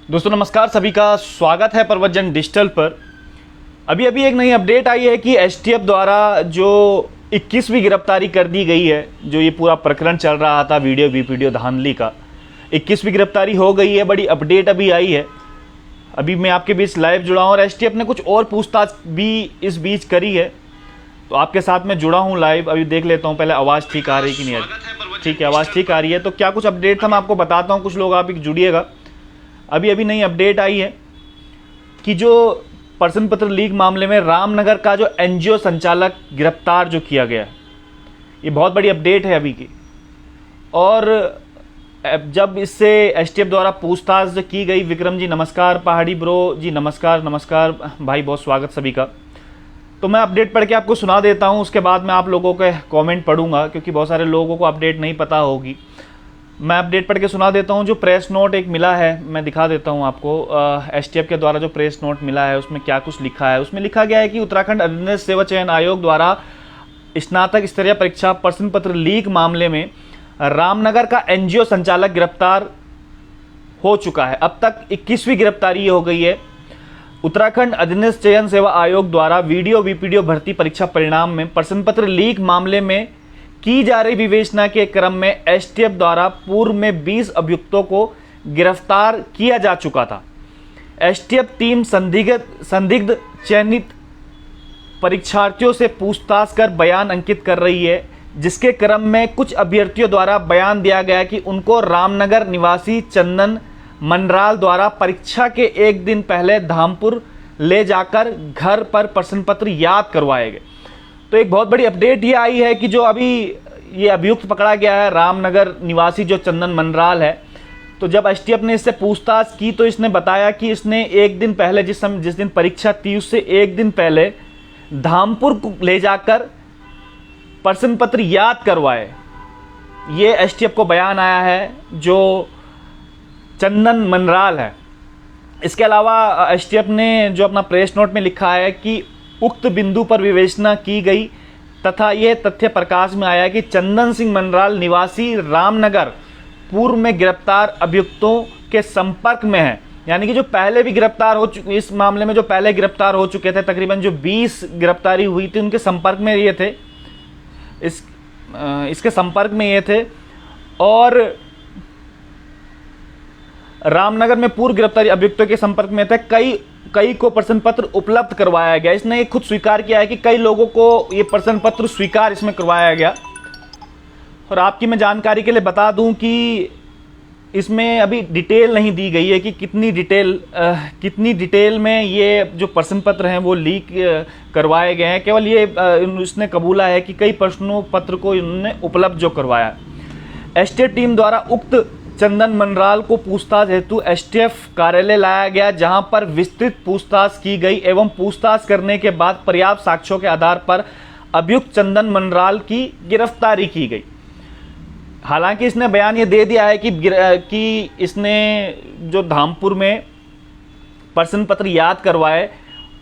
दोस्तों नमस्कार, सभी का स्वागत है प्रवचन डिजिटल पर। अभी एक नई अपडेट आई है कि एसटीएफ द्वारा जो 21वीं गिरफ्तारी कर दी गई है। जो ये पूरा प्रकरण चल रहा था वीडियो धांधली का, 21वीं गिरफ्तारी हो गई है। बड़ी अपडेट अभी आई है। अभी मैं आपके बीच लाइव जुड़ा हूँ और एसटीएफ ने कुछ और पूछताछ भी इस बीच करी है, तो आपके साथ में जुड़ा हूँ लाइव। अभी देख लेता हूँ पहले आवाज़ ठीक आ रही कि नहीं आ रही। ठीक है, आवाज़ ठीक आ रही है। तो क्या कुछ अपडेट था मैं आपको बताता हूँ, कुछ लोग आप जुड़िएगा। अभी नई अपडेट आई है कि जो प्रश्न पत्र लीक मामले में रामनगर का जो एनजीओ संचालक गिरफ्तार जो किया गया, ये बहुत बड़ी अपडेट है अभी की। और जब इससे एसटीएफ द्वारा पूछताछ जो की गई, विक्रम जी नमस्कार, पहाड़ी ब्रो जी नमस्कार भाई, बहुत स्वागत सभी का। तो मैं अपडेट पढ़ के आपको सुना देता हूँ, उसके बाद मैं आप लोगों के कमेंट पढ़ूंगा, क्योंकि बहुत सारे लोगों को अपडेट नहीं पता होगी। मैं अपडेट पढ़ के सुना देता हूं। जो प्रेस नोट एक मिला है, मैं दिखा देता हूं आपको। एसटीएफ के द्वारा जो प्रेस नोट मिला है उसमें क्या कुछ लिखा है। उसमें लिखा गया है कि उत्तराखंड अधीनस्थ सेवा चयन आयोग द्वारा स्नातक स्तरीय परीक्षा प्रश्न पत्र लीक मामले में रामनगर का एनजीओ संचालक गिरफ्तार हो चुका है। अब तक 21वीं गिरफ्तारी हो गई है। उत्तराखंड अधीनस्थ चयन सेवा आयोग द्वारा वीडियो वीपीडीओ भर्ती परीक्षा परिणाम में प्रश्न पत्र लीक मामले में की जा रही विवेचना के क्रम में एसटीएफ द्वारा पूर्व में 20 अभियुक्तों को गिरफ्तार किया जा चुका था। एसटीएफ टीम संदिग्ध चयनित परीक्षार्थियों से पूछताछ कर बयान अंकित कर रही है, जिसके क्रम में कुछ अभ्यर्थियों द्वारा बयान दिया गया कि उनको रामनगर निवासी चंदन मनराल द्वारा परीक्षा के एक दिन पहले धामपुर ले जाकर घर पर प्रश्न पत्र याद करवाए गए। तो एक बहुत बड़ी अपडेट ये आई है कि जो अभी ये अभियुक्त पकड़ा गया है, रामनगर निवासी जो चंदन मनराल है, तो जब एसटीएफ ने इससे पूछताछ की तो इसने बताया कि इसने एक दिन पहले, जिस दिन परीक्षा थी उससे एक दिन पहले धामपुर को ले जाकर प्रश्न पत्र याद करवाए। ये एसटीएफ को बयान आया है जो चंदन मनराल है। इसके अलावा एसटीएफ ने जो अपना प्रेस नोट में लिखा है कि उक्त बिंदु पर विवेचना की गई तथा यह तथ्य प्रकाश में आया कि चंदन सिंह मनराल निवासी रामनगर पूर्व में गिरफ्तार अभियुक्तों के संपर्क में है। यानी कि जो पहले भी गिरफ्तार हो चुके, इस मामले में जो पहले गिरफ्तार हो चुके थे, तकरीबन जो 20 गिरफ्तारी हुई थी, उनके संपर्क में ये थे, इसके संपर्क में ये थे। और रामनगर में पूर्व गिरफ्तारी अभियुक्तों के संपर्क में थे। कई को प्रश्न पत्र उपलब्ध करवाया गया। इसने खुद स्वीकार किया है कि कई लोगों को ये प्रश्न पत्र स्वीकार इसमें करवाया गया। और आपकी मैं जानकारी के लिए बता दूं कि इसमें अभी डिटेल नहीं दी गई है कि कितनी डिटेल में ये जो प्रश्न पत्र हैं वो लीक करवाए गए हैं। केवल ये इसने कबूला है कि कई प्रश्नों पत्र को इन्होंने उपलब्ध जो करवाया। एसटीएफ टीम द्वारा उक्त चंदन मनराल को पूछताछ हेतु एसटीएफ कार्यालय लाया गया, जहां पर विस्तृत पूछताछ की गई एवं पूछताछ करने के बाद पर्याप्त साक्ष्यों के आधार पर अभियुक्त चंदन मनराल की गिरफ्तारी की गई। हालांकि इसने बयान ये दे दिया है कि इसने जो धामपुर में प्रश्न पत्र याद करवाए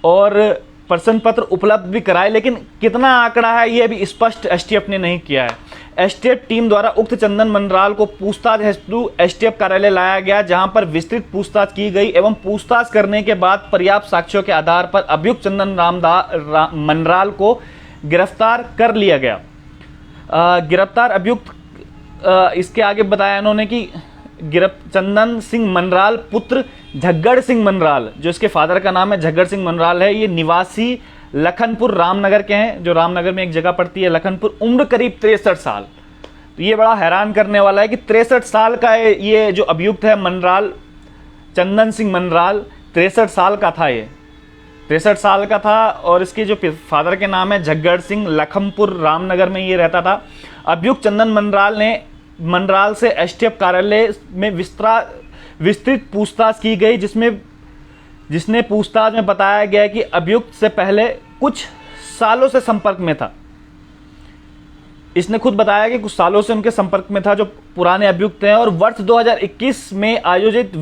और प्रश्न पत्र उपलब्ध भी कराए, लेकिन कितना आंकड़ा है ये अभी स्पष्ट एसटीएफ ने नहीं किया है। एसटीएफ टीम द्वारा उक्त चंदन मनराल को पूछताछ हेतु एसटीएफ कार्यालय लाया गया, जहां पर विस्तृत पूछताछ की गई एवं पूछताछ करने के बाद पर्याप्त साक्ष्यों के आधार पर अभियुक्त चंदन मनराल को गिरफ्तार कर लिया गया। गिरफ्तार अभियुक्त इसके आगे बताया इन्होंने कि चंदन सिंह मनराल पुत्र झग्गड़ सिंह मनराल, जो इसके फादर का नाम है झग्गड़ सिंह मनराल है, ये निवासी लखनपुर रामनगर के हैं, जो रामनगर में एक जगह पड़ती है लखनपुर। उम्र करीब 63 साल। तो ये बड़ा हैरान करने वाला है कि 63 साल का ये जो अभियुक्त है मनराल, चंदन सिंह मनराल, 63 साल का था। ये 63 साल का था और इसके जो फादर के नाम है झग्गड़ सिंह, लखनपुर रामनगर में ये रहता था। अभियुक्त चंदन मनराल से एसटीएफ कार्यालय में विस्तृत पूछताछ की गई, जिसने पूछताछ में बताया गया कि अभियुक्त से पहले कुछ सालों से संपर्क में था। इसने खुद बताया कि कुछ सालों से उनके संपर्क में था जो पुराने अभियुक्त हैं, और वर्ष 2021 में आयोजित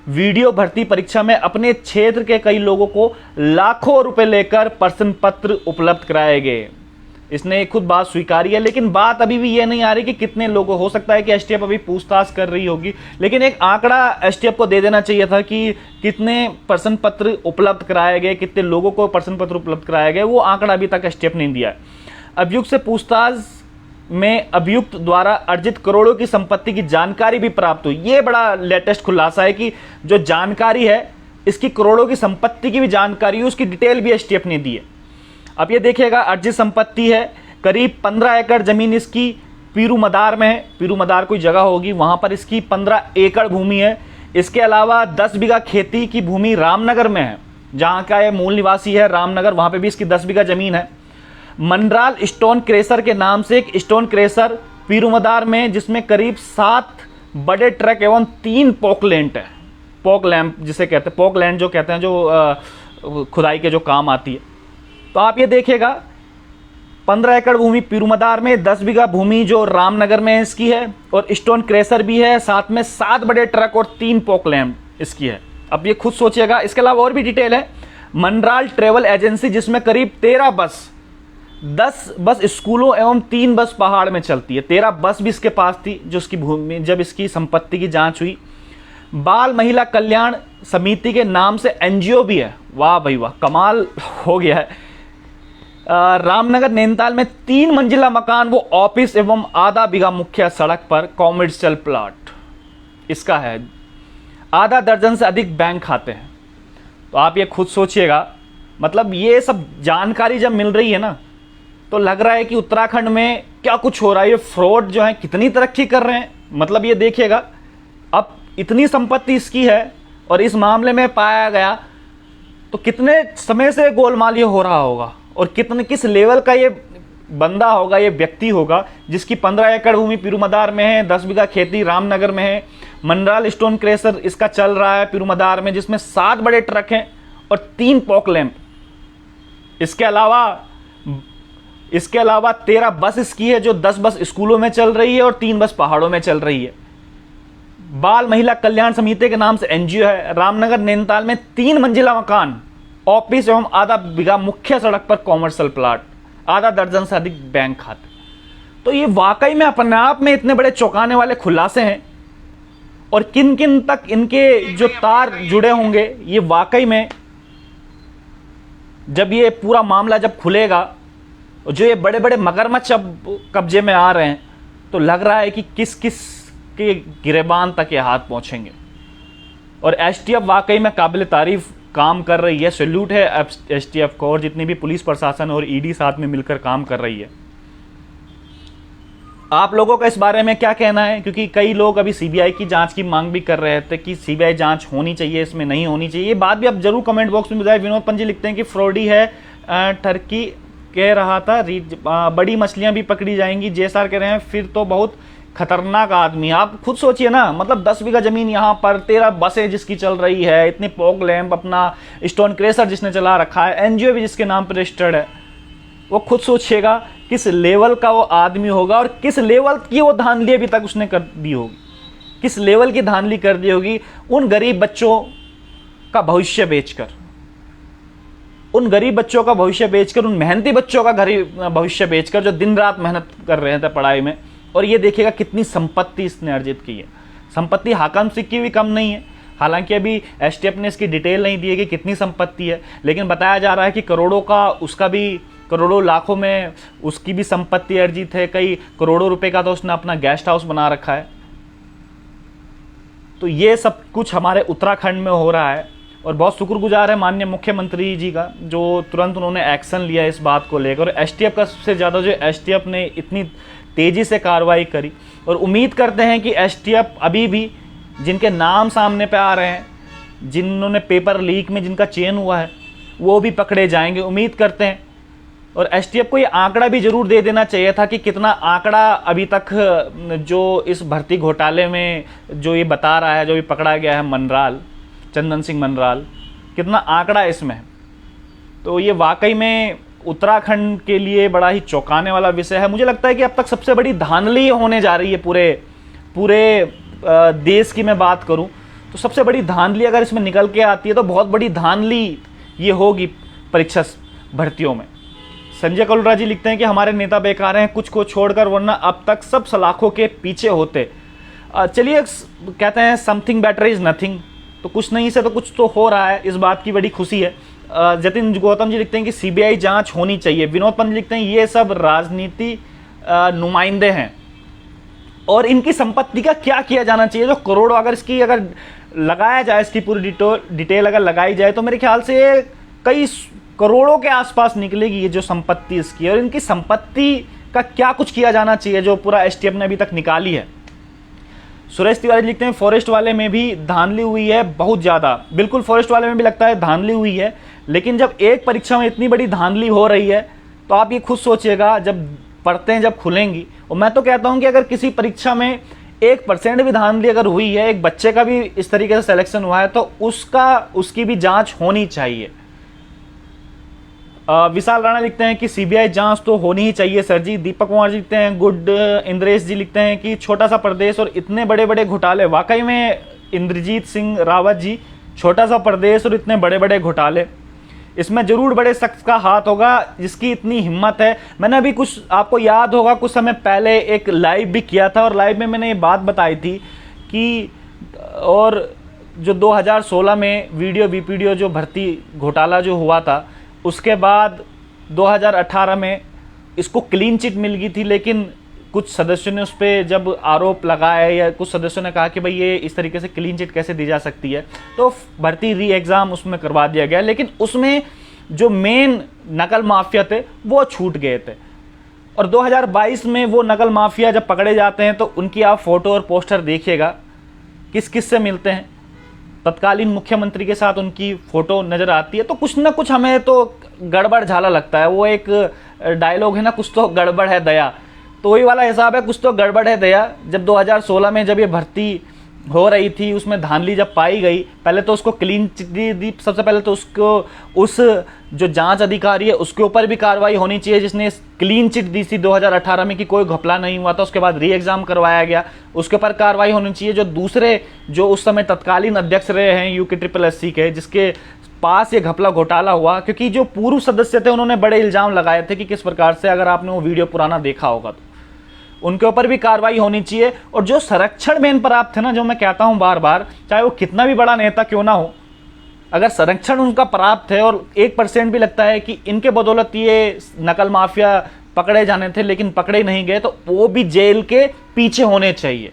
वीडियो भर्ती परीक्षा में अपने क्षेत्र के कई लोगों को लाखों रुपए लेकर प्रश्न पत्र उपलब्ध कराए गए। इसने खुद बात स्वीकारी है, लेकिन बात अभी भी ये नहीं आ रही कि कितने लोगों, हो सकता है कि एसटीएफ अभी पूछताछ कर रही होगी, लेकिन एक आंकड़ा एसटीएफ को दे देना चाहिए था कि कितने प्रश्न पत्र उपलब्ध कराए गए, कितने लोगों को प्रश्न पत्र उपलब्ध कराए गए। वो आंकड़ा अभी तक एसटीएफ ने दिया है। अभियुक्त से पूछताछ में अभियुक्त द्वारा अर्जित करोड़ों की संपत्ति की जानकारी भी प्राप्त हुई। ये बड़ा लेटेस्ट खुलासा है कि जो जानकारी है, इसकी करोड़ों की संपत्ति की भी जानकारी है, उसकी डिटेल भी एसटीएफ ने दी है। अब ये देखिएगा, अर्जित संपत्ति है करीब 15 एकड़ जमीन इसकी पीरू मदार में है। पीरू मदार कोई जगह होगी, वहां पर इसकी 15 एकड़ भूमि है। इसके अलावा 10 बीघा खेती की भूमि रामनगर में है, जहां का ये मूल निवासी है रामनगर, वहां पे भी इसकी 10 बीघा जमीन है। मनराल स्टोन क्रेशर के नाम से एक स्टोन क्रेशर पीरू मदार में, जिसमें करीब 7 बड़े ट्रक एवं 3 पोकलैंड है। पोकलैंप जिसे कहते हैं, पोकलैंड जो कहते हैं, जो खुदाई के जो काम आती है। तो आप ये देखिएगा, 15 एकड़ भूमि पीरू मदार में, 10 बीघा भूमि जो रामनगर में इसकी है, और स्टोन क्रेशर भी है, साथ में 7 बड़े ट्रक और 3 पोकलैंड इसकी है। अब ये खुद सोचिएगा। इसके अलावा और भी डिटेल है। मनराल ट्रेवल एजेंसी, जिसमें करीब 13 बस, 10 बस स्कूलों एवं 3 बस पहाड़ में चलती है। 13 बस भी इसके पास थी जो इसकी भूमि, जब इसकी संपत्ति की जांच हुई। बाल महिला कल्याण समिति के नाम से एनजीओ भी है। वाह भाई वाह, कमाल हो गया है। रामनगर नैनीताल में 3 मंजिला मकान, वो ऑफिस एवं आधा बीघा मुख्य सड़क पर कॉमर्शियल प्लॉट इसका है। आधा दर्जन से अधिक बैंक खाते हैं। तो आप ये खुद सोचिएगा, मतलब ये सब जानकारी जब मिल रही है ना, तो लग रहा है कि उत्तराखंड में क्या कुछ हो रहा है। ये फ्रॉड जो है कितनी तरक्की कर रहे हैं। मतलब ये देखिएगा, अब इतनी संपत्ति इसकी है और इस मामले में पाया गया, तो कितने समय से गोलमाल ये हो रहा होगा, और किस लेवल का ये बंदा होगा, ये व्यक्ति होगा, जिसकी 15 एकड़ भूमि पीरू मदार में है, 10 बीघा खेती रामनगर में है। मनराल स्टोन क्रेशर इसका चल रहा है पीरू मदार में, जिसमें 7 बड़े ट्रक हैं और 3 पोकलैंप। इसके अलावा 13 बस इसकी है, जो 10 बस स्कूलों में चल रही है और 3 बस पहाड़ों में चल रही है। बाल महिला कल्याण समिति के नाम से एनजीओ है। रामनगर नैनीताल में 3 मंजिला मकान, ऑफिस एवं आधा बीघा मुख्य सड़क पर कॉमर्शियल प्लॉट, आधा दर्जन से अधिक बैंक खाते। तो ये वाकई में अपने आप में इतने बड़े चौंकाने वाले खुलासे हैं, और किन किन तक इनके जो तार जुड़े होंगे, ये वाकई में जब ये पूरा मामला जब खुलेगा, जो ये बड़े बड़े मगरमच्छ अब कब्जे में आ रहे हैं, तो लग रहा है कि किस किस के गिरेबान तक ये हाथ पहुंचेंगे। और एसटीएफ वाकई में काबिल तारीफ काम कर रही है। सैल्यूट है एसटीएफ को, और जितनी भी पुलिस प्रशासन और ईडी साथ में मिलकर काम कर रही है। आप लोगों का इस बारे में क्या कहना है? क्योंकि कई लोग अभी सीबीआई की जांच की मांग भी कर रहे थे कि सीबीआई जांच होनी चाहिए, इसमें नहीं होनी चाहिए। ये बात भी आप जरूर कमेंट बॉक्स में बताएं। विनोद पंजी लिखते हैं कि फ्रॉडी है, टर्की कह रहा था बड़ी मछलियां भी पकड़ी जाएंगी। जेएसआर कह रहे हैं फिर तो बहुत खतरनाक आदमी। आप खुद सोचिए ना, मतलब 10 बीघा जमीन यहाँ पर, 13 बसें जिसकी चल रही है, इतने पॉग लैंप, अपना स्टोन क्रेशर जिसने चला रखा है, एनजीओ भी जिसके नाम पर रजिस्टर्ड है। वो खुद सोचिएगा किस लेवल का वो आदमी होगा, और किस लेवल की वो धांधली अभी तक उसने कर दी होगी, किस लेवल की धांधली कर दी होगी उन गरीब बच्चों का भविष्य बेचकर, उन गरीब बच्चों का भविष्य बेचकर, उन मेहनती बच्चों का भविष्य बेचकर, जो दिन रात मेहनत कर रहे थे पढ़ाई में। और ये देखिएगा कितनी संपत्ति इसने अर्जित की है। संपत्ति हाकम सिख की भी कम नहीं है। हालांकि अभी एसटीएफ ने इसकी डिटेल नहीं दी है कि कितनी संपत्ति है, लेकिन बताया जा रहा है कि करोड़ों का उसका भी, करोड़ों लाखों में उसकी भी संपत्ति अर्जित है। कई करोड़ों रुपए का तो उसने अपना गेस्ट हाउस बना रखा है। तो ये सब कुछ हमारे उत्तराखंड में हो रहा है, और बहुत शुक्रगुजार है माननीय मुख्यमंत्री जी का, जो तुरंत उन्होंने एक्शन लिया इस बात को लेकर। एसटीएफ का सबसे ज़्यादा जो एसटीएफ ने इतनी तेज़ी से कार्रवाई करी, और उम्मीद करते हैं कि एसटीएफ अभी भी जिनके नाम सामने पे आ रहे हैं, जिन्होंने पेपर लीक में जिनका चयन हुआ है, वो भी पकड़े जाएंगे, उम्मीद करते हैं। और एसटीएफ को ये आंकड़ा भी जरूर दे देना चाहिए था कि कितना आंकड़ा अभी तक जो इस भर्ती घोटाले में जो ये बता रहा है, जो भी पकड़ा गया है मनराल, चंदन सिंह मनराल, कितना आंकड़ा इसमें है। तो ये वाकई में उत्तराखंड के लिए बड़ा ही चौंकाने वाला विषय है। मुझे लगता है कि अब तक सबसे बड़ी धांधली होने जा रही है पूरे देश की मैं बात करूं तो सबसे बड़ी धांधली अगर इसमें निकल के आती है तो बहुत बड़ी धांधली ये होगी परीक्षा भर्तियों में। संजय करोड़ा जी लिखते हैं कि हमारे नेता बेकार हैं कुछ को छोड़कर, वरना अब तक सब सलाखों के पीछे होते। चलिए, कहते हैं समथिंग बेटर इज नथिंग, तो कुछ नहीं से तो कुछ तो हो रहा है, इस बात की बड़ी खुशी है। जतिन गौतम जी लिखते हैं कि सीबीआई जांच होनी चाहिए। विनोद पंत लिखते हैं ये सब राजनीति नुमाइंदे हैं और इनकी संपत्ति का क्या किया जाना चाहिए। जो करोड़ों अगर लगाया जाए, इसकी पूरी डिटेल अगर लगाई जाए तो मेरे ख्याल से कई करोड़ों के आसपास निकलेगी ये जो संपत्ति इसकी, और इनकी संपत्ति का क्या कुछ किया जाना चाहिए जो पूरा एसटीएफ ने अभी तक निकाली है। सुरेश तिवारी लिखते हैं फॉरेस्ट वाले में भी धांधली हुई है बहुत ज़्यादा। बिल्कुल, फॉरेस्ट वाले में भी लगता है धांधली हुई है, लेकिन जब एक परीक्षा में इतनी बड़ी धांधली हो रही है तो आप ये खुद सोचिएगा जब पढ़ते जब खुलेंगी। और मैं तो कहता हूं कि अगर किसी परीक्षा में 1% भी धांधली अगर हुई है, एक बच्चे का भी इस तरीके से सिलेक्शन हुआ है, तो उसकी भी जांच होनी चाहिए। विशाल राणा लिखते हैं कि सीबीआई जांच तो होनी ही चाहिए सर जी। दीपक कुमार जी लिखते हैं गुड। इंद्रेश जी लिखते हैं कि छोटा सा प्रदेश और इतने बड़े बड़े घोटाले। वाकई में इंद्रजीत सिंह रावत जी, छोटा सा प्रदेश और इतने बड़े बड़े घोटाले, इसमें जरूर बड़े शख्स का हाथ होगा जिसकी इतनी हिम्मत है। मैंने अभी कुछ, आपको याद होगा, कुछ समय पहले एक लाइव भी किया था और लाइव में मैंने ये बात बताई थी कि और जो 2016 में वीडियो जो भर्ती घोटाला जो हुआ था, उसके बाद 2018 में इसको क्लीन चिट मिल गई थी, लेकिन कुछ सदस्यों ने उस पर जब आरोप लगाया या कुछ सदस्यों ने कहा कि भाई ये इस तरीके से क्लीन चिट कैसे दी जा सकती है, तो भर्ती री एग्ज़ाम उसमें करवा दिया गया। लेकिन उसमें जो मेन नकल माफिया थे वो छूट गए थे, और 2022 में वो नकल माफिया जब पकड़े जाते हैं तो उनकी आप फोटो और पोस्टर देखिएगा किस किस से मिलते हैं। तत्कालीन मुख्यमंत्री के साथ उनकी फोटो नजर आती है, तो कुछ ना कुछ हमें तो गड़बड़ झाला लगता है। वो एक डायलॉग है ना, कुछ तो गड़बड़ है दया, तो वही वाला हिसाब है, कुछ तो गड़बड़ है दया। जब 2016 में जब ये भर्ती हो रही थी, उसमें धांधली जब पाई गई, पहले तो उसको क्लीन चिट दी, सबसे पहले तो उसको उस जो जांच अधिकारी है उसके ऊपर भी कार्रवाई होनी चाहिए जिसने क्लीन चिट दी थी 2018 में कि कोई घपला नहीं हुआ था। उसके बाद री एग्जाम करवाया गया, उसके ऊपर कार्रवाई होनी चाहिए। जो दूसरे जो उस समय तत्कालीन अध्यक्ष रहे हैं यूके के, जिसके पास ये घपला घोटाला हुआ, क्योंकि जो पूर्व सदस्य थे उन्होंने बड़े इल्जाम लगाए थे कि किस प्रकार से, अगर आपने वो वीडियो पुराना देखा होगा तो उनके ऊपर भी कार्रवाई होनी चाहिए। और जो संरक्षण में प्राप्त थे ना, जो मैं कहता हूं बार बार, चाहे वो कितना भी बड़ा नेता क्यों ना हो, अगर संरक्षण उनका प्राप्त है और 1% भी लगता है कि इनके बदौलत ये नकल माफिया पकड़े जाने थे लेकिन पकड़े नहीं गए, तो वो भी जेल के पीछे होने चाहिए,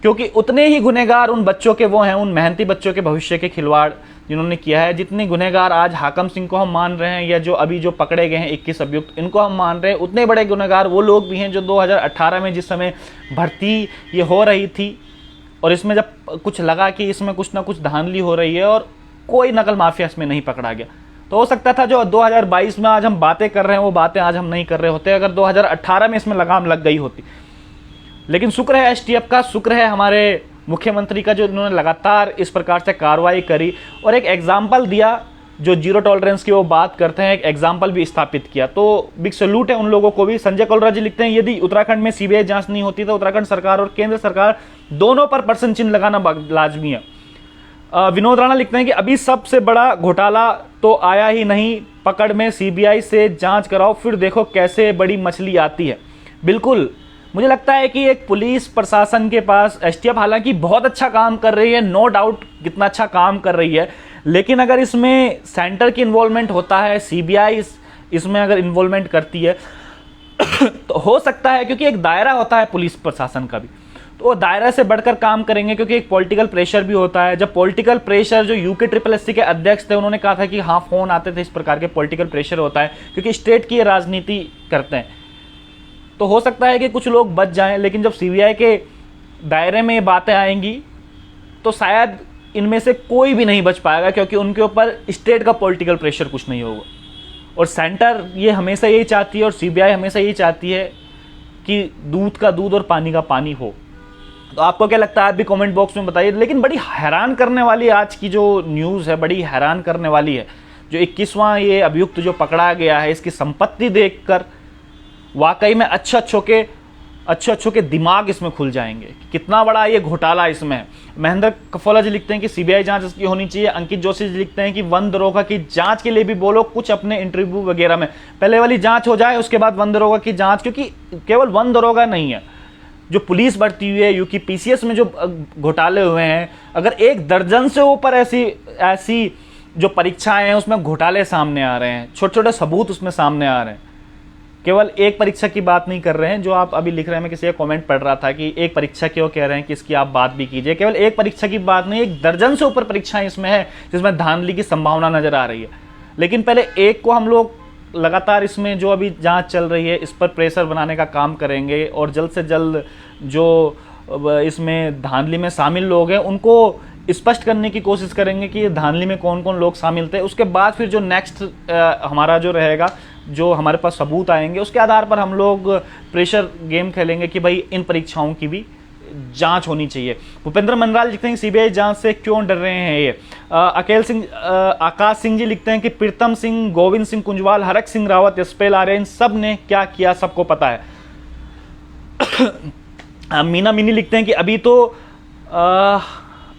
क्योंकि उतने ही गुनहगार उन बच्चों के वो हैं, उन मेहनती बच्चों के भविष्य के खिलवाड़ जिन्होंने किया है। जितने गुनहगार आज हाकम सिंह को हम मान रहे हैं, या जो अभी जो पकड़े गए हैं 21 अभियुक्त, इनको हम मान रहे हैं, उतने बड़े गुनहगार वो लोग भी हैं जो 2018 में जिस समय भर्ती ये हो रही थी और इसमें जब कुछ लगा कि इसमें कुछ ना कुछ धांधली हो रही है और कोई नकल माफिया इसमें नहीं पकड़ा गया, तो हो सकता था जो 2022 में आज हम बातें कर रहे हैं वो बातें आज हम नहीं कर रहे होते, अगर 2018 में इसमें लगाम लग गई होती। लेकिन शुक्र है एसटीएफ का, शुक्र है हमारे मुख्यमंत्री का, जो इन्होंने लगातार इस प्रकार से कार्रवाई करी और एक एग्जाम्पल दिया, जो जीरो टॉलरेंस की वो बात करते हैं, एक एग्जाम्पल भी स्थापित किया। तो बिग सैल्यूट है उन लोगों को भी। संजय करोड़ा जी लिखते हैं यदि उत्तराखंड में सीबीआई जांच नहीं होती तो उत्तराखंड सरकार और केंद्र सरकार दोनों पर प्रश्न चिन्ह लगाना लाजमी है। विनोद राणा लिखते हैं कि अभी सबसे बड़ा घोटाला तो आया ही नहीं, पकड़ में सीबीआई से जांच कराओ, फिर देखो कैसे बड़ी मछली आती है। बिल्कुल, मुझे लगता है कि एक पुलिस प्रशासन के पास एसटीएफ हालांकि बहुत अच्छा काम कर रही है, नो डाउट कितना अच्छा काम कर रही है, लेकिन अगर इसमें सेंटर की इन्वॉल्वमेंट होता है, सीबीआई इसमें अगर इन्वॉल्वमेंट करती है तो हो सकता है, क्योंकि एक दायरा होता है पुलिस प्रशासन का भी, तो वो दायरा से बढ़कर काम करेंगे, क्योंकि एक पॉलिटिकल प्रेशर भी होता है। जब पॉलिटिकल प्रेशर, जो यूके के अध्यक्ष थे उन्होंने कहा था कि हाँ फोन आते थे, इस प्रकार के पॉलिटिकल प्रेशर होता है क्योंकि स्टेट की राजनीति करते हैं, तो हो सकता है कि कुछ लोग बच जाएं। लेकिन जब सीबीआई के दायरे में ये बातें आएंगी तो शायद इनमें से कोई भी नहीं बच पाएगा, क्योंकि उनके ऊपर स्टेट का पॉलिटिकल प्रेशर कुछ नहीं होगा। और सेंटर ये हमेशा यही चाहती है और सीबीआई हमेशा यही चाहती है कि दूध का दूध और पानी का पानी हो। तो आपको क्या लगता है, आप भी कमेंट बॉक्स में बताइए। लेकिन बड़ी हैरान करने वाली आज की जो न्यूज़ है, बड़ी हैरान करने वाली है। जो 21वां ये अभियुक्त जो पकड़ा गया है, इसकी संपत्ति देखकर वाकई में अच्छे के अच्छे अच्छों के दिमाग इसमें खुल जाएंगे। कितना बड़ा ये घोटाला इसमें है। महेंद्र कफोला जी लिखते हैं कि सीबीआई जांच इसकी होनी चाहिए। अंकित जोशी जी लिखते हैं कि वन दरोगा की जांच के लिए भी बोलो कुछ अपने इंटरव्यू वगैरह में, पहले वाली जांच हो जाए उसके बाद वन दरोगा की जांच, क्योंकि केवल वन दरोगा नहीं है, जो पुलिस भर्ती हुई है, यूपी पीसीएस में जो घोटाले हुए हैं, अगर 1 दर्जन से ऊपर ऐसी जो परीक्षाएं हैं उसमें घोटाले सामने आ रहे हैं, छोटे छोटे सबूत उसमें सामने आ रहे हैं। केवल एक परीक्षा की बात नहीं कर रहे हैं जो आप अभी लिख रहे हैं। मैं किसी का कमेंट पढ़ रहा था कि एक परीक्षा क्यों कह रहे हैं कि इसकी आप बात भी कीजिए। केवल एक परीक्षा की बात नहीं, 1 दर्जन से ऊपर परीक्षाएं इसमें है जिसमें धांधली की संभावना नजर आ रही है। लेकिन पहले एक को हम लोग लगातार इसमें जो अभी जांच चल रही है इस पर प्रेशर बनाने का काम करेंगे और जल्द से जल्द जो इसमें धांधली में शामिल लोग हैं उनको स्पष्ट करने की कोशिश करेंगे कि धांधली में कौन कौन लोग शामिल थे। उसके बाद फिर जो नेक्स्ट हमारा जो रहेगा, जो हमारे पास सबूत आएंगे उसके आधार पर हम लोग प्रेशर गेम खेलेंगे कि भाई इन परीक्षाओं की भी जांच होनी चाहिए। भूपेंद्र मनराल लिखते हैं सीबीआई जांच से क्यों डर रहे हैं ये। आकाश सिंह जी लिखते हैं कि प्रीतम सिंह, गोविंद सिंह कुंजवाल, हरक सिंह रावत, एसपीएल आर्य, इन सब ने क्या किया सबको पता है। मीना मिनी लिखते हैं कि अभी तो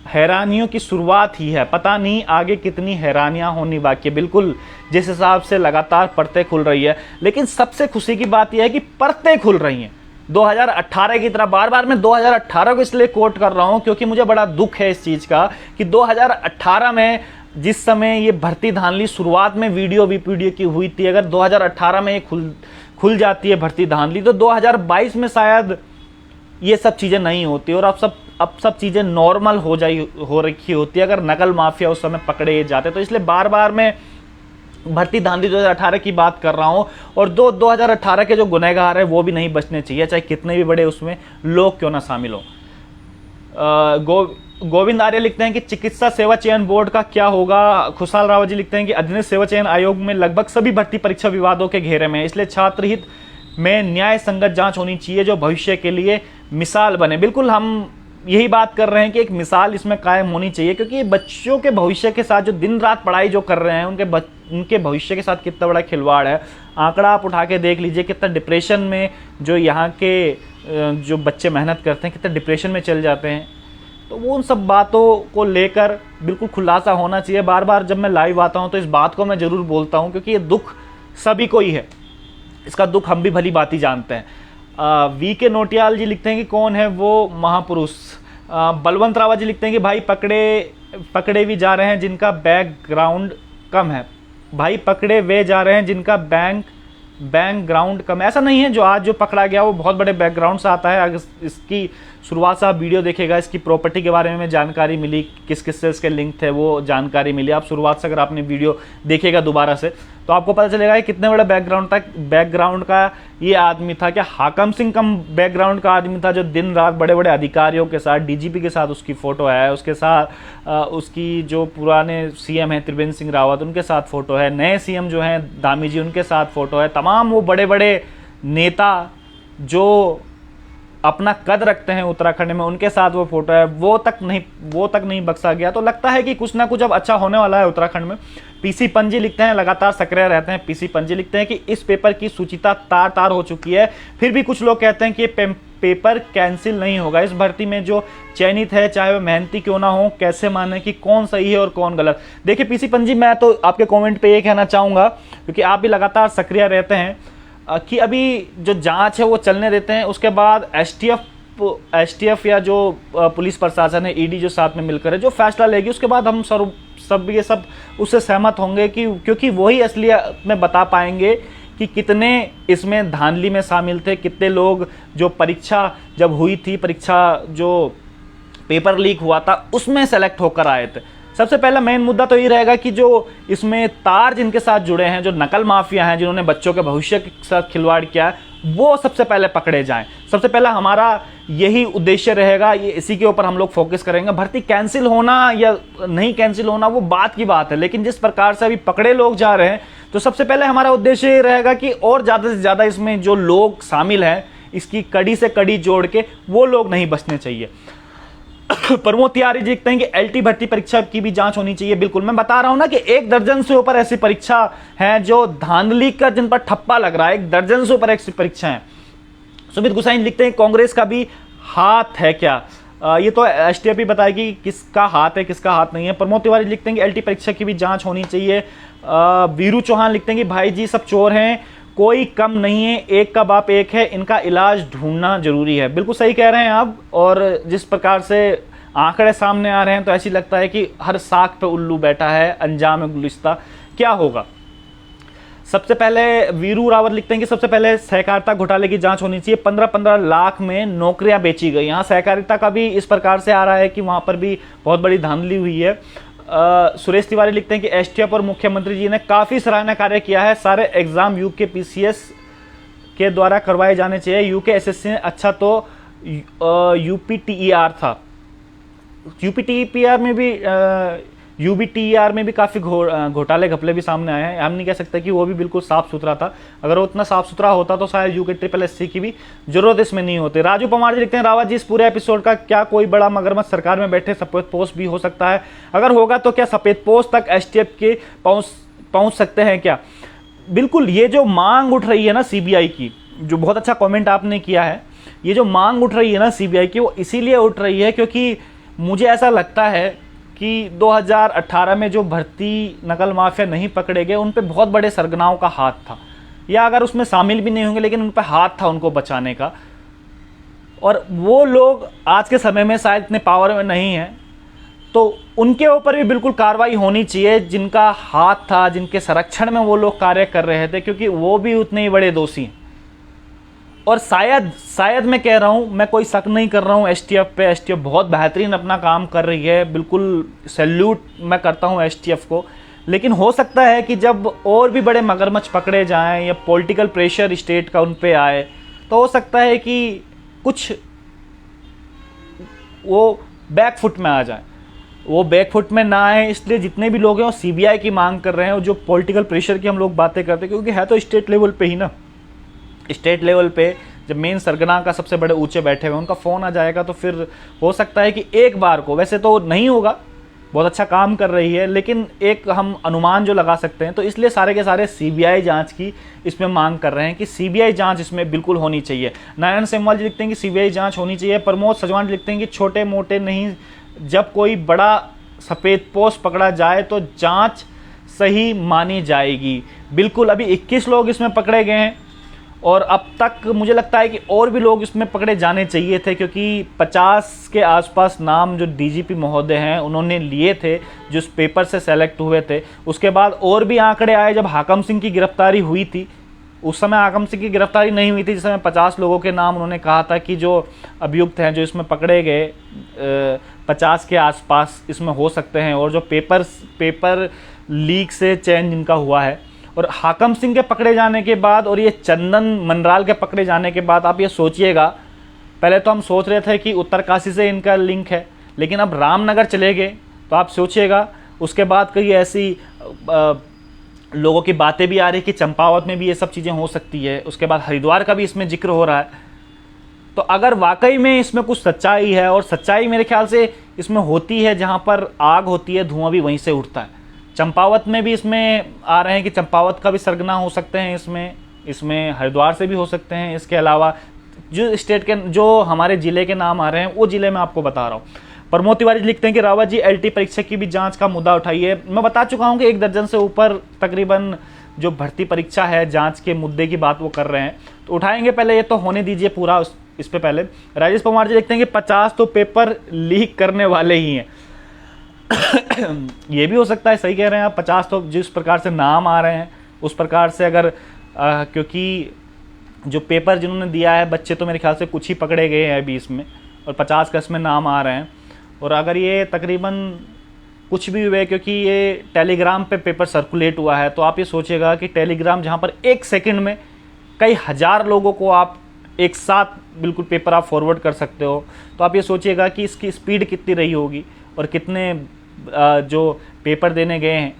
हैरानियों की शुरुआत ही है, पता नहीं आगे कितनी हैरानियां होनी बाकी है। बिल्कुल, जिस हिसाब से लगातार परतें खुल रही है, लेकिन सबसे खुशी की बात यह है कि परतें खुल रही हैं 2018 की तरह। बार बार मैं 2018 को इसलिए कोट कर रहा हूं क्योंकि मुझे बड़ा दुख है इस चीज का कि 2018 में जिस समय ये भर्ती धांधली शुरुआत में वीडियो की हुई थी, अगर 2018 में ये खुल जाती है भर्ती धांधली तो 2022 में शायद ये सब चीजें नहीं होती और अब सब चीजें नॉर्मल हो रखी होती है अगर नकल माफिया उस समय पकड़े जाते। तो इसलिए बार बार मैं भर्ती धांधली 2018 की बात कर रहा हूं और 2018 के जो गुनहगार है वो भी नहीं बचने चाहिए, चाहे कितने भी बड़े उसमें लोग क्यों ना शामिल हो। गोविंद आर्य लिखते हैं कि चिकित्सा सेवा चयन बोर्ड का क्या होगा। खुशहाल रावत जी लिखते हैं कि अधीनस्थ सेवा चयन आयोग में लगभग सभी भर्ती परीक्षा विवादों के घेरे में है, इसलिए छात्र हित में न्याय संगत जांच होनी चाहिए जो भविष्य के लिए मिसाल बने। बिल्कुल, हम यही बात कर रहे हैं कि एक मिसाल इसमें कायम होनी चाहिए क्योंकि बच्चों के भविष्य के साथ जो दिन रात पढ़ाई जो कर रहे हैं उनके भविष्य के साथ कितना बड़ा खिलवाड़ है। आंकड़ा आप उठा के देख लीजिए, कितना डिप्रेशन में जो यहाँ के जो बच्चे मेहनत करते हैं कितना डिप्रेशन में चल जाते हैं। तो वो उन सब बातों को लेकर बिल्कुल खुलासा होना चाहिए। बार बार जब मैं लाइव आता हूँ तो इस बात को मैं ज़रूर बोलता हूँ क्योंकि ये दुख सभी को ही है, इसका दुख हम भी भली बात ही जानते हैं। वी के नोटियाल जी लिखते हैं कि कौन है वो महापुरुष। बलवंत रावत जी लिखते हैं कि भाई पकड़े भी जा रहे हैं जिनका बैकग्राउंड कम है। भाई पकड़े वे जा रहे हैं जिनका बैकग्राउंड कम है। ऐसा नहीं है, जो आज जो पकड़ा गया वो बहुत बड़े बैकग्राउंड से आता है। अगर इसकी शुरुआत से आप वीडियो देखेगा, इसकी प्रॉपर्टी के बारे में जानकारी मिली, किस किस से इसके लिंक थे वो जानकारी मिली। आप शुरुआत से अगर आपने वीडियो देखेगा दोबारा से तो आपको पता चलेगा कि कितने बड़े बैकग्राउंड का ये आदमी था। क्या हाकम सिंह कम बैकग्राउंड का आदमी था जो दिन रात बड़े बड़े अधिकारियों के साथ, डीजीपी के साथ उसकी फ़ोटो है, उसके साथ उसकी जो पुराने सीएम हैं त्रिवेंद्र सिंह रावत उनके साथ फ़ोटो है, नए सीएम जो हैं दामी जी उनके साथ फ़ोटो है। तमाम वो बड़े बड़े नेता जो अपना कद रखते हैं उत्तराखंड में उनके साथ वो फोटो है, वो तक नहीं बख्शा गया। तो लगता है कि कुछ ना कुछ अब अच्छा होने वाला है उत्तराखंड में। पीसी पंजी लिखते हैं लगातार सक्रिय रहते हैं। पीसी पंजी लिखते हैं कि इस पेपर की सूचिता तार हो चुकी है, फिर भी कुछ लोग कहते हैं कि ये पेपर कैंसिल नहीं होगा। इस भर्ती में जो चयनित है चाहे वो मेहनती क्यों ना हो, कैसे माने कि कौन सही है और कौन गलत। देखिए पीसी पंजी, मैं तो आपके कॉमेंट पे ये कहना चाहूंगा क्योंकि आप भी लगातार सक्रिय रहते हैं कि अभी जो जांच है वो चलने देते हैं, उसके बाद एसटीएफ या जो पुलिस प्रशासन है, ईडी जो साथ में मिलकर है जो फैसला लेगी, उसके बाद हम सब ये सब उससे सहमत होंगे कि क्योंकि वही असलियत में बता पाएंगे कि कितने इसमें धांधली में शामिल थे, कितने लोग जो परीक्षा जब हुई थी, परीक्षा जो पेपर लीक हुआ था उसमें सेलेक्ट होकर आए थे। सबसे पहला मेन मुद्दा तो ये रहेगा कि जो इसमें तार जिनके साथ जुड़े हैं, जो नकल माफिया हैं, जिन्होंने बच्चों के भविष्य के साथ खिलवाड़ किया है, वो सबसे पहले पकड़े जाएं। सबसे पहला हमारा यही उद्देश्य रहेगा, ये इसी के ऊपर हम लोग फोकस करेंगे। भर्ती कैंसिल होना या नहीं कैंसिल होना वो बात की बात है, लेकिन जिस प्रकार से अभी पकड़े लोग जा रहे हैं तो सबसे पहले हमारा उद्देश्य ये रहेगा कि और ज़्यादा से ज़्यादा इसमें जो लोग शामिल हैं, इसकी कड़ी से कड़ी जोड़ के वो लोग नहीं बचने चाहिए। प्रमोद तिवारी जी लिखते हैं कि एलटी भर्ती परीक्षा की भी जांच होनी चाहिए। बिल्कुल, मैं बता रहा हूं ना कि 1 दर्जन से ऊपर ऐसी परीक्षा हैं जो धांधली का जिन पर ठप्पा लग रहा है। 1 दर्जन से ऊपर ऐसी परीक्षा है। सुमित गुसाई लिखते हैं कांग्रेस का भी हाथ है क्या? ये तो एसटीएफ ही बताएगी किसका हाथ है किसका हाथ नहीं है। प्रमोद तिवारी लिखते हैं कि एलटी परीक्षा की भी जांच होनी चाहिए। वीरू चौहान लिखते हैं कि भाई जी सब चोर हैं, कोई कम नहीं है, एक का बाप एक है, इनका इलाज ढूंढना जरूरी है। बिल्कुल सही कह रहे हैं आप। और जिस प्रकार से आंकड़े सामने आ रहे हैं तो ऐसी लगता है कि हर साख पे उल्लू बैठा है, अंजाम गुलिस्ता क्या होगा। सबसे पहले वीरू रावत लिखते हैं कि सबसे पहले सहकारिता घोटाले की जांच होनी चाहिए। 15-15 लाख में नौकरियां बेची गई। यहाँ सहकारिता का भी इस प्रकार से आ रहा है कि वहां पर भी बहुत बड़ी धांधली हुई है। सुरेश तिवारी लिखते हैं कि एसटीएफ और मुख्यमंत्री जी ने काफी सराहनीय कार्य किया है। सारे एग्जाम यूके पीसीएस के द्वारा करवाए जाने चाहिए। यूके एसएससी ने अच्छा तो यूपीटीईआर था। यूपीटीईआर में भी यूबीटीआर में भी काफ़ी घोटाले घपले भी सामने आए हैं। हम नहीं कह सकते कि वो भी बिल्कुल साफ सुथरा था। अगर वो उतना साफ सुथरा होता तो शायद यूके SSS की भी जरूरत इसमें नहीं होती। राजू पवार जी लिखते हैं रावत जी इस पूरे एपिसोड का क्या कोई बड़ा मगरमच्छ सरकार में बैठे सफेद पोस्ट भी हो सकता है? अगर होगा तो क्या सफेद पोस्ट तक एसटीएफ के पहुंच सकते हैं क्या? बिल्कुल, ये जो मांग उठ रही है ना सीबीआई की, जो बहुत अच्छा कॉमेंट आपने किया है, ये जो मांग उठ रही है ना सीबीआई की, वो इसीलिए उठ रही है क्योंकि मुझे ऐसा लगता है कि 2018 में जो भर्ती नकल माफिया नहीं पकड़े गए उन पे बहुत बड़े सरगनाओं का हाथ था, या अगर उसमें शामिल भी नहीं होंगे लेकिन उन पे हाथ था उनको बचाने का। और वो लोग आज के समय में शायद इतने पावर में नहीं हैं, तो उनके ऊपर भी बिल्कुल कार्रवाई होनी चाहिए जिनका हाथ था, जिनके संरक्षण में वो लोग कार्य कर रहे थे, क्योंकि वो भी उतने ही बड़े दोषी हैं। और शायद मैं कह रहा हूं, मैं कोई शक नहीं कर रहा हूं एसटीएफ पे। एसटीएफ बहुत बेहतरीन अपना काम कर रही है, बिल्कुल सैल्यूट मैं करता हूं एसटीएफ को। लेकिन हो सकता है कि जब और भी बड़े मगरमच्छ पकड़े जाएं या पॉलिटिकल प्रेशर स्टेट का उन पे आए, तो हो सकता है कि कुछ वो बैकफुट में आ जाए। वो बैकफुट में ना आए, इसलिए जितने भी लोग हैं वो सीबीआई की मांग कर रहे हैं। और जो पॉलिटिकल प्रेशर की हम लोग बातें करते हैं, क्योंकि है तो स्टेट लेवल पे ही ना। स्टेट लेवल पे जब मेन सरगना का सबसे बड़े ऊंचे बैठे हुए उनका फ़ोन आ जाएगा तो फिर हो सकता है कि एक बार को, वैसे तो नहीं होगा, बहुत अच्छा काम कर रही है, लेकिन एक हम अनुमान जो लगा सकते हैं, तो इसलिए सारे के सारे सीबीआई जांच की इसमें मांग कर रहे हैं कि सीबीआई जांच इसमें बिल्कुल होनी चाहिए। नारायण सेमवाल जी लिखते हैं कि सीबीआई जांच होनी चाहिए। प्रमोद सजवान लिखते हैं कि छोटे मोटे नहीं, जब कोई बड़ा सफ़ेद पोस्ट पकड़ा जाए तो जाँच सही मानी जाएगी। बिल्कुल, अभी 21 लोग इसमें पकड़े गए हैं और अब तक मुझे लगता है कि और भी लोग इसमें पकड़े जाने चाहिए थे, क्योंकि 50 के आसपास नाम जो डीजीपी महोदय हैं उन्होंने लिए थे, जो इस पेपर से सेलेक्ट हुए थे। उसके बाद और भी आंकड़े आए। जब हाकम सिंह की गिरफ्तारी हुई थी, उस समय हाकम सिंह की गिरफ्तारी नहीं हुई थी, जिस समय 50 लोगों के नाम उन्होंने कहा था कि जो अभियुक्त हैं, जो इसमें पकड़े गए, 50 के आसपास इसमें हो सकते हैं। और जो पेपर लीक से चयन जिनका हुआ है, और हाकम सिंह के पकड़े जाने के बाद और ये चंदन मनराल के पकड़े जाने के बाद आप ये सोचिएगा, पहले तो हम सोच रहे थे कि उत्तरकाशी से इनका लिंक है, लेकिन अब रामनगर चले गए तो आप सोचिएगा। उसके बाद कई ऐसी लोगों की बातें भी आ रही कि चंपावत में भी ये सब चीज़ें हो सकती है। उसके बाद हरिद्वार का भी इसमें जिक्र हो रहा है। तो अगर वाकई में इसमें कुछ सच्चाई है, और सच्चाई मेरे ख्याल से इसमें होती है, जहाँ पर आग होती है धुआं भी वहीं से उठता है। चंपावत में भी इसमें आ रहे हैं कि चंपावत का भी सरगना हो सकते हैं इसमें हरिद्वार से भी हो सकते हैं। इसके अलावा जो स्टेट के, जो हमारे ज़िले के नाम आ रहे हैं, वो ज़िले में आपको बता रहा हूँ। प्रमोद तिवारी लिखते हैं कि रावत जी एलटी परीक्षा की भी जांच का मुद्दा उठाइए। मैं बता चुका हूँ कि 1 दर्जन से ऊपर तकरीबन जो भर्ती परीक्षा है, जांच के मुद्दे की बात वो कर रहे हैं, तो उठाएंगे। पहले ये तो होने दीजिए पूरा, इस पे पहले। राजेश पवार जी लिखते हैं कि 50 तो पेपर लीक करने वाले ही हैं। ये भी हो सकता है, सही कह रहे हैं आप। 50 तो जिस प्रकार से नाम आ रहे हैं उस प्रकार से अगर क्योंकि जो पेपर जिन्होंने दिया है, बच्चे तो मेरे ख्याल से कुछ ही पकड़े गए हैं अभी इसमें, और 50 का इसमें नाम आ रहे हैं। और अगर ये तकरीबन कुछ भी हुए, क्योंकि ये टेलीग्राम पे पेपर सर्कुलेट हुआ है, तो आप ये सोचिएगा कि टेलीग्राम जहाँ पर 1 सेकंड में कई हज़ार लोगों को आप एक साथ बिल्कुल पेपर आप फॉरवर्ड कर सकते हो, तो आप ये सोचिएगा कि इसकी स्पीड कितनी रही होगी, और कितने जो पेपर देने गए हैं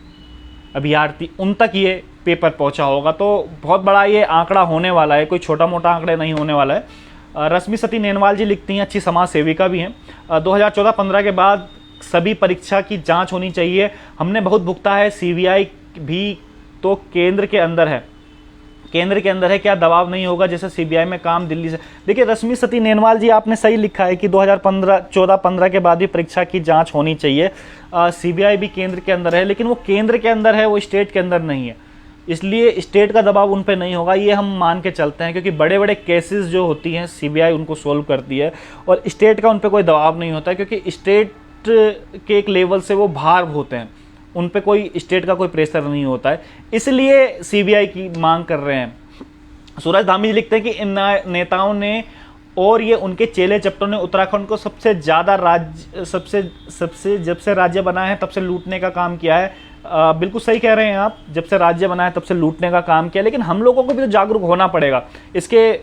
अभ्यर्थी उन तक ये पेपर पहुंचा होगा। तो बहुत बड़ा ये आंकड़ा होने वाला है, कोई छोटा मोटा आंकड़ा नहीं होने वाला है। रश्मि सती नेनवाल जी लिखती हैं, अच्छी समाज सेविका भी हैं, 2014-15 के बाद सभी परीक्षा की जांच होनी चाहिए। हमने बहुत भुगता है, सीबीआई भी तो केंद्र के अंदर है, केंद्र के अंदर है, क्या दबाव नहीं होगा जैसे सीबीआई में काम दिल्ली से। देखिए रश्मि सती नेनवाल जी, आपने सही लिखा है कि 2014-15 के बाद भी परीक्षा की जांच होनी चाहिए। सीबीआई भी केंद्र के अंदर है, लेकिन वो केंद्र के अंदर है, वो स्टेट के अंदर नहीं है, इसलिए स्टेट का दबाव उन पे नहीं होगा, ये हम मान के चलते हैं। क्योंकि बड़े बड़े केसेस जो होती हैं सीबीआई उनको सोल्व करती है और स्टेट का उन पे कोई दबाव नहीं होता, क्योंकि स्टेट के एक लेवल से वो बाहर होते हैं, उन पे कोई स्टेट का कोई प्रेशर नहीं होता है, इसलिए सीबीआई की मांग कर रहे हैं। सूरज धामी जी लिखते हैं कि इन नेताओं ने और ये उनके चेले चपटों ने उत्तराखंड को सबसे ज़्यादा सबसे जब से राज्य बना है तब से लूटने का काम किया है। बिल्कुल सही कह रहे हैं आप, जब से राज्य बना है तब से लूटने का काम किया, लेकिन हम लोगों को भी तो जागरूक होना पड़ेगा। इसके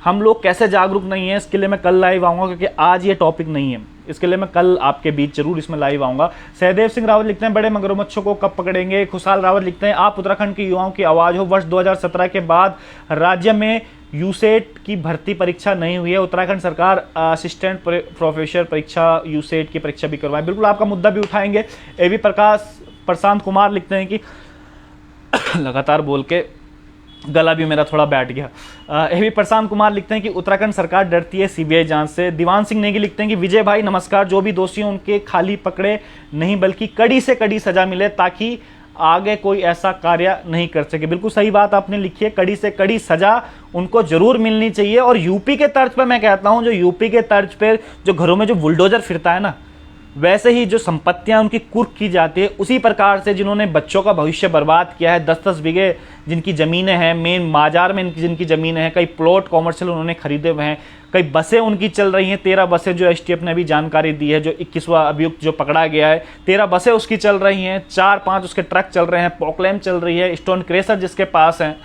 हम लोग कैसे जागरूक नहीं है, इसके लिए मैं कल लाइव आऊँगा, क्योंकि आज ये टॉपिक नहीं है, इसके लिए मैं कल आपके बीच जरूर इसमें लाइव आऊँगा। सहदेव सिंह रावत लिखते हैं बड़े मगरमच्छों को कब पकड़ेंगे। खुशहाल रावत लिखते हैं आप उत्तराखंड के युवाओं की आवाज़ हो। वर्ष 2017 के बाद राज्य में यूसेट की भर्ती परीक्षा नहीं हुई है, उत्तराखंड सरकार असिस्टेंट प्रोफेसर परीक्षा यूसेट की परीक्षा भी करवाएं। बिल्कुल आपका मुद्दा भी उठाएंगे। एवी प्रशांत कुमार लिखते हैं कि लगातार बोल के गला भी मेरा थोड़ा बैठ गया। एवी प्रशांत कुमार लिखते हैं कि उत्तराखंड सरकार डरती है सीबीआई जांच से। दीवान सिंह नेगी लिखते हैं कि विजय भाई नमस्कार, जो भी दोषी उनके खाली पकड़े नहीं बल्कि कड़ी से कड़ी सजा मिले ताकि आगे कोई ऐसा कार्य नहीं कर सके। बिल्कुल सही बात आपने लिखी है, कड़ी से कड़ी सजा उनको जरूर मिलनी चाहिए। और यूपी के तर्ज पर मैं कहता हूं, जो यूपी के तर्ज पर जो घरों में जो बुलडोजर फिरता है ना, वैसे ही जो संपत्तियां उनकी कुर्क की जाती है, उसी प्रकार से जिन्होंने बच्चों का भविष्य बर्बाद किया है, 10-10 बीघे जिनकी ज़मीनें हैं, मेन बाजार में जिनकी ज़मीनें हैं, कई प्लॉट कॉमर्शियल उन्होंने खरीदे हुए हैं, कई बसें उनकी चल रही हैं, 13 बसें जो एसटीएफ ने भी जानकारी दी है, जो 21वां अभियुक्त जो पकड़ा गया है, 13 बसें उसकी चल रही हैं, 4-5 उसके ट्रक चल रहे हैं, पॉकलैम चल रही है, स्टोन क्रेशर जिसके पास हैं,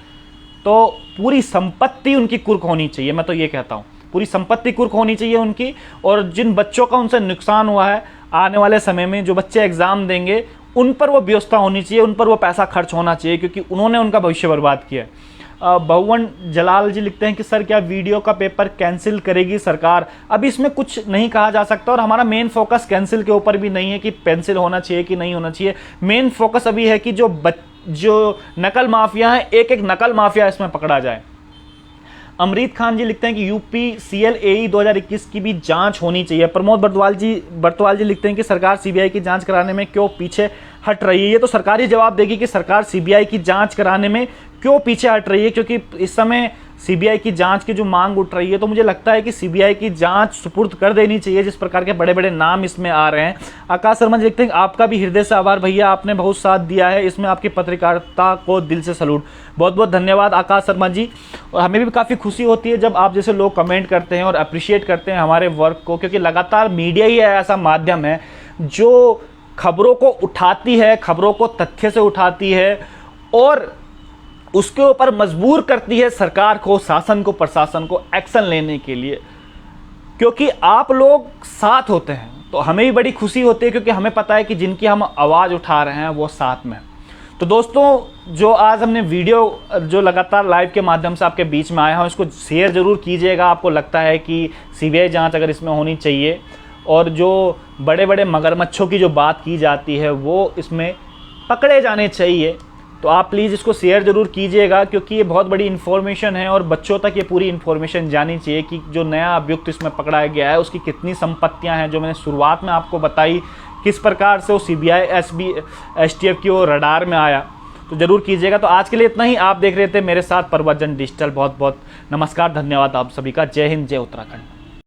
तो पूरी संपत्ति उनकी कुर्क होनी चाहिए। मैं तो ये कहता हूँ पूरी संपत्ति कुर्क होनी चाहिए उनकी। और जिन बच्चों का उनसे नुकसान हुआ है, आने वाले समय में जो बच्चे एग्जाम देंगे उन पर वो व्यवस्था होनी चाहिए, उन पर वो पैसा खर्च होना चाहिए, क्योंकि उन्होंने उनका भविष्य बर्बाद किया है। बहुवन जलाल जी लिखते हैं कि सर क्या वीडियो का पेपर कैंसिल करेगी सरकार। अभी इसमें कुछ नहीं कहा जा सकता और हमारा मेन फोकस कैंसिल के ऊपर भी नहीं है कि पेंसिल होना चाहिए कि नहीं होना चाहिए। मेन फोकस अभी है कि जो नकल माफिया है, एक एक नकल माफिया इसमें पकड़ा जाए। अमरीत खान जी लिखते हैं कि यूपी CLAE 2021 की भी जांच होनी चाहिए। प्रमोद बर्तवाल जी लिखते हैं कि सरकार सीबीआई की जांच कराने में क्यों पीछे हट रही है। ये तो सरकार ही जवाब देगी कि सरकार सीबीआई की जांच कराने में क्यों पीछे हट रही है, क्योंकि इस समय सीबीआई की जांच की जो मांग उठ रही है, तो मुझे लगता है कि सीबीआई की जांच सुपुर्द कर देनी चाहिए, जिस प्रकार के बड़े बड़े नाम इसमें आ रहे हैं। आकाश शर्मा जी लिखते हैं आपका भी हृदय से आभार भैया, आपने बहुत साथ दिया है, इसमें आपकी पत्रकारिता को दिल से सलूट। बहुत बहुत धन्यवाद आकाश शर्मा जी। और हमें भी काफ़ी खुशी होती है जब आप जैसे लोग कमेंट करते हैं और अप्रिशिएट करते हैं हमारे वर्क को, क्योंकि लगातार मीडिया ही ऐसा माध्यम है जो खबरों को उठाती है, खबरों को तथ्य से उठाती है और उसके ऊपर मजबूर करती है सरकार को, शासन को, प्रशासन को एक्शन लेने के लिए, क्योंकि आप लोग साथ होते हैं। तो हमें भी बड़ी खुशी होती है, क्योंकि हमें पता है कि जिनकी हम आवाज़ उठा रहे हैं वो साथ में। तो दोस्तों, जो आज हमने वीडियो जो लगातार लाइव के माध्यम से आपके बीच में आया हूँ, इसको शेयर ज़रूर कीजिएगा। आपको लगता है कि सीबीआई जांच अगर इसमें होनी चाहिए और जो बड़े बड़े मगरमच्छों की जो बात की जाती है वो इसमें पकड़े जाने चाहिए, तो आप प्लीज़ इसको शेयर ज़रूर कीजिएगा, क्योंकि ये बहुत बड़ी इन्फॉर्मेशन है और बच्चों तक ये पूरी इन्फॉर्मेशन जानी चाहिए कि जो नया अभियुक्त इसमें पकड़ा गया है उसकी कितनी संपत्तियां हैं, जो मैंने शुरुआत में आपको बताई, किस प्रकार से वो सीबीआई एसटीएफ की वो रडार में आया। तो ज़रूर कीजिएगा। तो आज के लिए इतना ही। आप देख रहे थे मेरे साथ प्रवचन डिजिटल। बहुत बहुत नमस्कार, धन्यवाद आप सभी का। जय हिंद, जय उत्तराखंड।